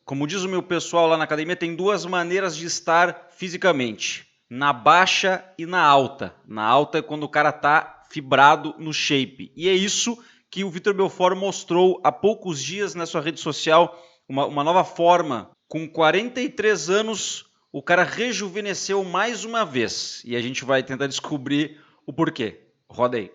Como diz o meu pessoal lá na academia, tem duas maneiras de estar fisicamente. Na baixa e na alta. Na alta é quando o cara tá fibrado no shape. E é isso que o Vitor Belfort mostrou há poucos dias na sua rede social, uma nova forma. Com 43 anos, o cara rejuvenesceu mais uma vez. E a gente vai tentar descobrir o porquê. Roda aí.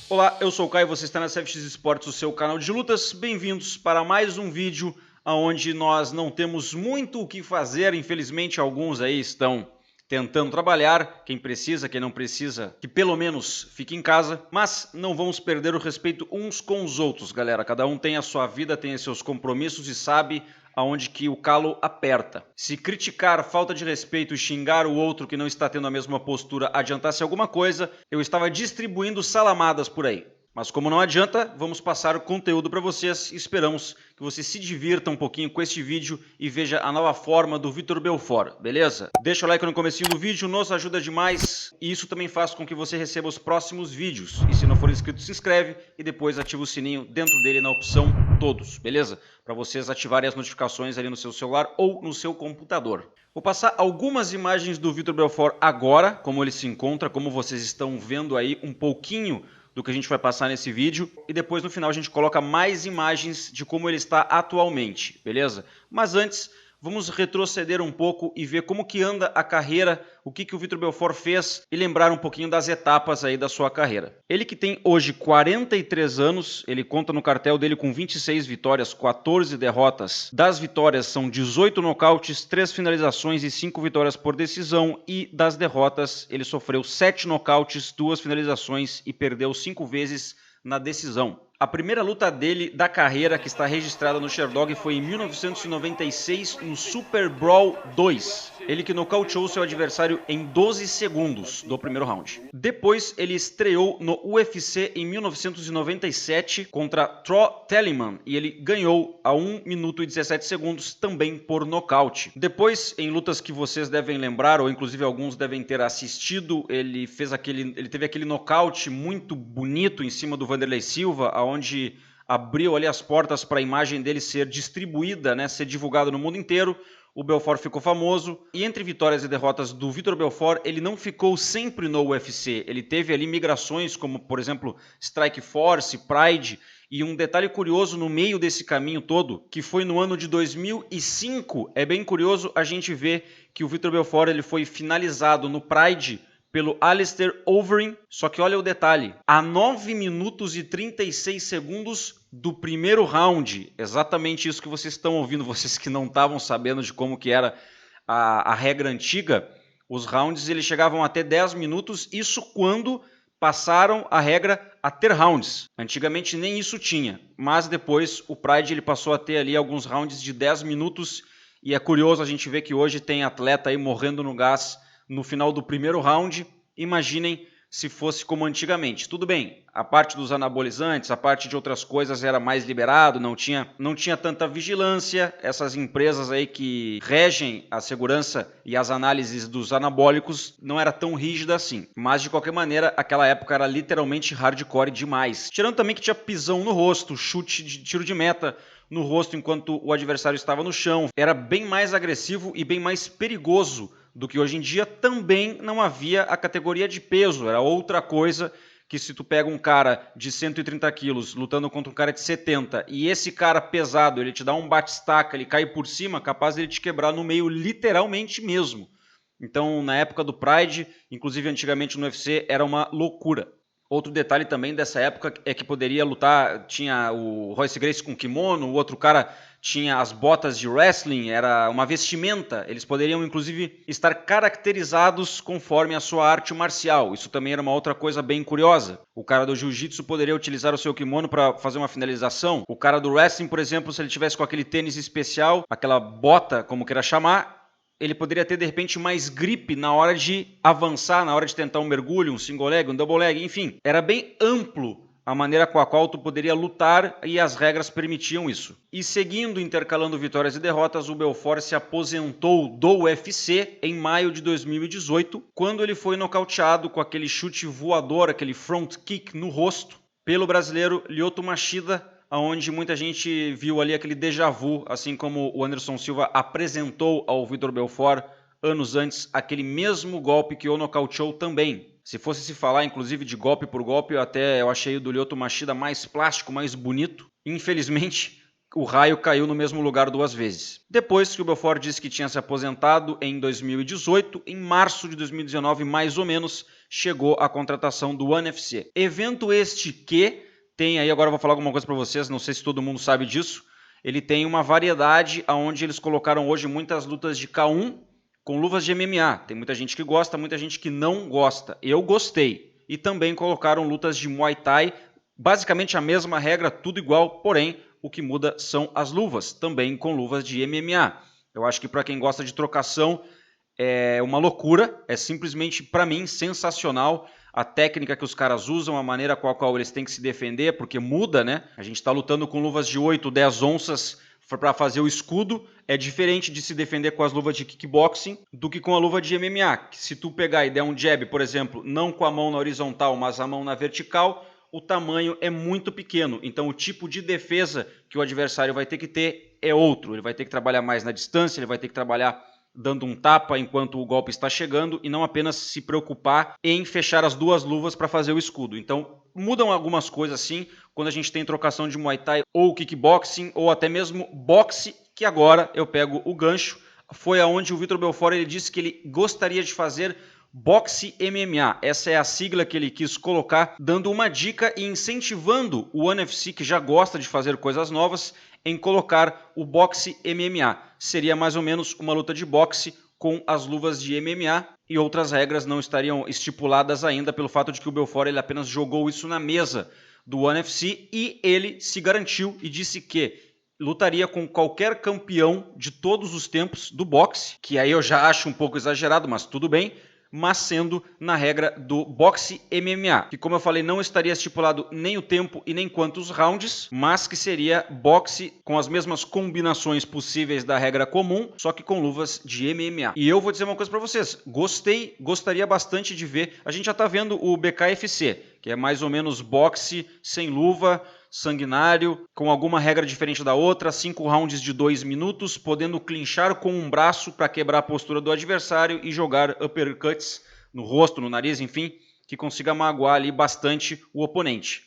Olá, eu sou o Caio e você está na CFX Esportes, o seu canal de lutas. Bem-vindos para mais um vídeo onde nós não temos muito o que fazer. Infelizmente, alguns aí estão tentando trabalhar. Quem precisa, quem não precisa, que pelo menos fique em casa. Mas não vamos perder o respeito uns com os outros, galera. Cada um tem a sua vida, tem os seus compromissos e sabe aonde que o calo aperta. Se criticar, falta de respeito e xingar o outro que não está tendo a mesma postura adiantasse alguma coisa, eu estava distribuindo salamadas por aí. Mas como não adianta, vamos passar o conteúdo para vocês e esperamos que você se divirta um pouquinho com este vídeo e veja a nova forma do Vitor Belfort, beleza? Deixa o like no comecinho do vídeo, nos ajuda demais e isso também faz com que você receba os próximos vídeos. E se não for inscrito, se inscreve e depois ativa o sininho dentro dele na opção todos, beleza? Para vocês ativarem as notificações ali no seu celular ou no seu computador. Vou passar algumas imagens do Vitor Belfort agora, como ele se encontra, como vocês estão vendo aí um pouquinho do que a gente vai passar nesse vídeo e depois no final a gente coloca mais imagens de como ele está atualmente, beleza? Mas antes, vamos retroceder um pouco e ver como que anda a carreira, o que o Vitor Belfort fez e lembrar um pouquinho das etapas aí da sua carreira. Ele que tem hoje 43 anos, ele conta no cartel dele com 26 vitórias, 14 derrotas. Das vitórias são 18 nocautes, 3 finalizações e 5 vitórias por decisão e das derrotas ele sofreu 7 nocautes, 2 finalizações e perdeu 5 vezes na decisão. A primeira luta dele da carreira, que está registrada no Sherdog, foi em 1996 no Super Brawl 2. Ele que nocauteou seu adversário em 12 segundos do primeiro round. Depois ele estreou no UFC em 1997 contra Tro Telemann e ele ganhou a 1 minuto e 17 segundos também por nocaute. Depois, em lutas que vocês devem lembrar, ou inclusive alguns devem ter assistido, ele teve aquele nocaute muito bonito em cima do Vanderlei Silva, onde abriu ali as portas para a imagem dele ser distribuída, né, ser divulgada no mundo inteiro. O Belfort ficou famoso e entre vitórias e derrotas do Vitor Belfort, ele não ficou sempre no UFC. Ele teve ali migrações como, por exemplo, Strike Force, Pride. E um detalhe curioso no meio desse caminho todo, que foi no ano de 2005, é bem curioso a gente ver que o Vitor Belfort ele foi finalizado no Pride pelo Alistair Overeem, só que olha o detalhe, a 9 minutos e 36 segundos do primeiro round, exatamente isso que vocês estão ouvindo, vocês que não estavam sabendo de como que era a regra antiga, os rounds eles chegavam até 10 minutos, isso quando passaram a regra a ter rounds, antigamente nem isso tinha, mas depois o Pride ele passou a ter ali alguns rounds de 10 minutos e é curioso a gente ver que hoje tem atleta aí morrendo no gás no final do primeiro round. Imaginem se fosse como antigamente. Tudo bem, a parte dos anabolizantes, a parte de outras coisas era mais liberado, não tinha tanta vigilância. Essas empresas aí que regem a segurança e as análises dos anabólicos não era tão rígida assim. Mas de qualquer maneira, aquela época era literalmente hardcore demais. Tirando também que tinha pisão no rosto, chute de tiro de meta no rosto enquanto o adversário estava no chão. Era bem mais agressivo e bem mais perigoso do que hoje em dia. Também não havia a categoria de peso, era outra coisa que se tu pega um cara de 130 quilos lutando contra um cara de 70 e esse cara pesado, ele te dá um bate-estaca, ele cai por cima, capaz de ele te quebrar no meio literalmente mesmo. Então na época do Pride, inclusive antigamente no UFC, era uma loucura. Outro detalhe também dessa época é que poderia lutar, tinha o Royce Gracie com kimono, o outro cara tinha as botas de wrestling, era uma vestimenta, eles poderiam inclusive estar caracterizados conforme a sua arte marcial, isso também era uma outra coisa bem curiosa. O cara do jiu-jitsu poderia utilizar o seu kimono para fazer uma finalização, o cara do wrestling, por exemplo, se ele tivesse com aquele tênis especial, aquela bota, como queira chamar, ele poderia ter de repente mais grip na hora de avançar, na hora de tentar um mergulho, um single leg, um double leg, enfim. Era bem amplo a maneira com a qual tu poderia lutar e as regras permitiam isso. E seguindo, intercalando vitórias e derrotas, o Belfort se aposentou do UFC em maio de 2018, quando ele foi nocauteado com aquele chute voador, aquele front kick no rosto, pelo brasileiro Lyoto Machida, onde muita gente viu ali aquele déjà vu, assim como o Anderson Silva apresentou ao Vitor Belfort anos antes aquele mesmo golpe que o nocauteou também. Se fosse se falar, inclusive, de golpe por golpe, eu achei o do Lyoto Machida mais plástico, mais bonito. Infelizmente, o raio caiu no mesmo lugar 2 vezes. Depois que o Belfort disse que tinha se aposentado em 2018, em março de 2019, mais ou menos, chegou a contratação do ONE FC. Evento este que tem aí, agora eu vou falar alguma coisa para vocês, não sei se todo mundo sabe disso, ele tem uma variedade onde eles colocaram hoje muitas lutas de K1, com luvas de MMA. Tem muita gente que gosta, muita gente que não gosta. Eu gostei. E também colocaram lutas de Muay Thai, basicamente a mesma regra, tudo igual, porém o que muda são as luvas, também com luvas de MMA. Eu acho que para quem gosta de trocação é uma loucura, é simplesmente, para mim, sensacional a técnica que os caras usam, a maneira com a qual eles têm que se defender, porque muda, né? A gente está lutando com luvas de 8, 10 onças, para fazer o escudo, é diferente de se defender com as luvas de kickboxing do que com a luva de MMA. Que se tu pegar e der um jab, por exemplo, não com a mão na horizontal, mas a mão na vertical, o tamanho é muito pequeno. Então o tipo de defesa que o adversário vai ter que ter é outro. Ele vai ter que trabalhar mais na distância, ele vai ter que trabalhar dando um tapa enquanto o golpe está chegando e não apenas se preocupar em fechar as duas luvas para fazer o escudo. Então mudam algumas coisas assim quando a gente tem trocação de Muay Thai ou kickboxing ou até mesmo boxe, que agora eu pego o gancho. Foi aonde o Vitor Belfort ele disse que ele gostaria de fazer boxe MMA. Essa é a sigla que ele quis colocar, dando uma dica e incentivando o ONE FC, que já gosta de fazer coisas novas, em colocar o boxe MMA. Seria mais ou menos uma luta de boxe com as luvas de MMA e outras regras não estariam estipuladas ainda pelo fato de que o Belfort ele apenas jogou isso na mesa do ONE FC e ele se garantiu e disse que lutaria com qualquer campeão de todos os tempos do boxe, que aí eu já acho um pouco exagerado, mas tudo bem, mas sendo na regra do boxe MMA, que como eu falei não estaria estipulado nem o tempo e nem quantos rounds, mas que seria boxe com as mesmas combinações possíveis da regra comum, só que com luvas de MMA. E eu vou dizer uma coisa para vocês, gostaria bastante de ver, a gente já tá vendo o BKFC, que é mais ou menos boxe sem luva, sanguinário, com alguma regra diferente da outra, 5 rounds de 2 minutos, podendo clinchar com um braço para quebrar a postura do adversário e jogar uppercuts no rosto, no nariz, enfim, que consiga magoar ali bastante o oponente.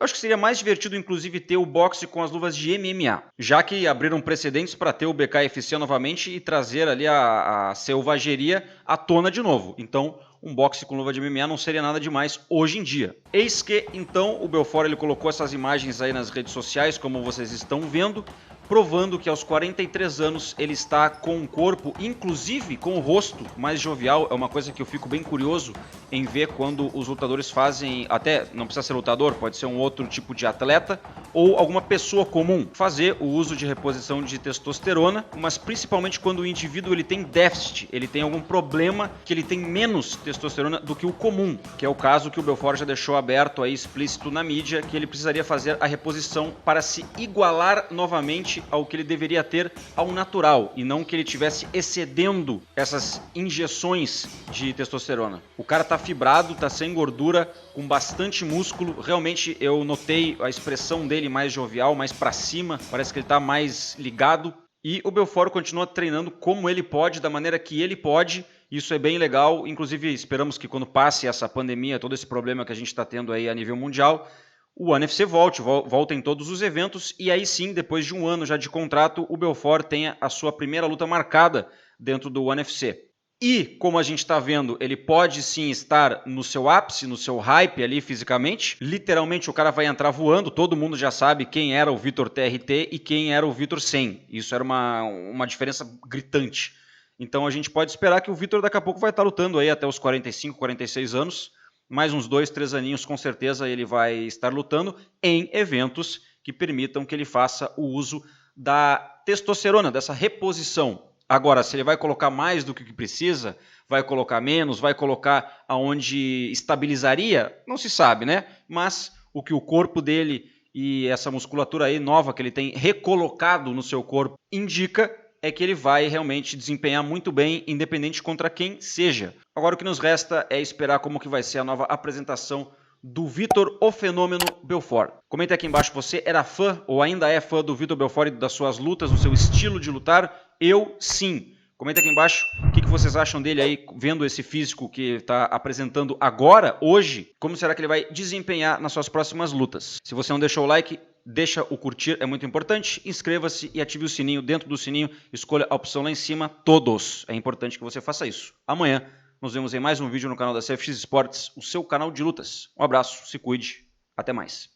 Eu acho que seria mais divertido, inclusive, ter o boxe com as luvas de MMA, já que abriram precedentes para ter o BKFC novamente e trazer ali a selvageria à tona de novo. Então, um boxe com luva de MMA não seria nada demais hoje em dia. Eis que, então, o Belfort ele colocou essas imagens aí nas redes sociais, como vocês estão vendo, provando que aos 43 anos ele está com um corpo, inclusive com o rosto mais jovial. É uma coisa que eu fico bem curioso em ver quando os lutadores fazem, até não precisa ser lutador, pode ser um outro tipo de atleta ou alguma pessoa comum, fazer o uso de reposição de testosterona, mas principalmente quando o indivíduo ele tem déficit, ele tem algum problema que ele tem menos testosterona do que o comum, que é o caso que o Belfort já deixou aberto aí, explícito na mídia, que ele precisaria fazer a reposição para se igualar novamente ao que ele deveria ter ao natural e não que ele tivesse excedendo essas injeções de testosterona. O cara tá fibrado, tá sem gordura, com bastante músculo, realmente eu notei a expressão dele mais jovial, mais pra cima, parece que ele tá mais ligado e o Belfort continua treinando como ele pode, da maneira que ele pode. Isso é bem legal, inclusive esperamos que quando passe essa pandemia, todo esse problema que a gente está tendo aí a nível mundial, o ONE FC volta em todos os eventos e aí sim, depois de um ano já de contrato, o Belfort tenha a sua primeira luta marcada dentro do ONE FC. E, como a gente está vendo, ele pode sim estar no seu ápice, no seu hype ali fisicamente. Literalmente o cara vai entrar voando, todo mundo já sabe quem era o Vitor TRT e quem era o Vitor 100. Isso era uma diferença gritante. Então a gente pode esperar que o Vitor daqui a pouco vai estar lutando aí até os 45, 46 anos. Mais uns 2, 3 aninhos com certeza ele vai estar lutando em eventos que permitam que ele faça o uso da testosterona, dessa reposição. Agora, se ele vai colocar mais do que precisa, vai colocar menos, vai colocar aonde estabilizaria, não se sabe, né? Mas o que o corpo dele e essa musculatura aí nova que ele tem recolocado no seu corpo indica é que ele vai realmente desempenhar muito bem, independente contra quem seja. Agora o que nos resta é esperar como que vai ser a nova apresentação do Vitor o Fenômeno Belfort. Comenta aqui embaixo, você era fã ou ainda é fã do Vitor Belfort e das suas lutas, do seu estilo de lutar? Eu sim. Comenta aqui embaixo o que vocês acham dele aí, vendo esse físico que está apresentando agora, hoje, como será que ele vai desempenhar nas suas próximas lutas. Se você não deixou o like, deixa o curtir, é muito importante. Inscreva-se e ative o sininho. Dentro do sininho, escolha a opção lá em cima, todos. É importante que você faça isso. Amanhã nos vemos em mais um vídeo no canal da CFX Esportes, o seu canal de lutas. Um abraço, se cuide, até mais.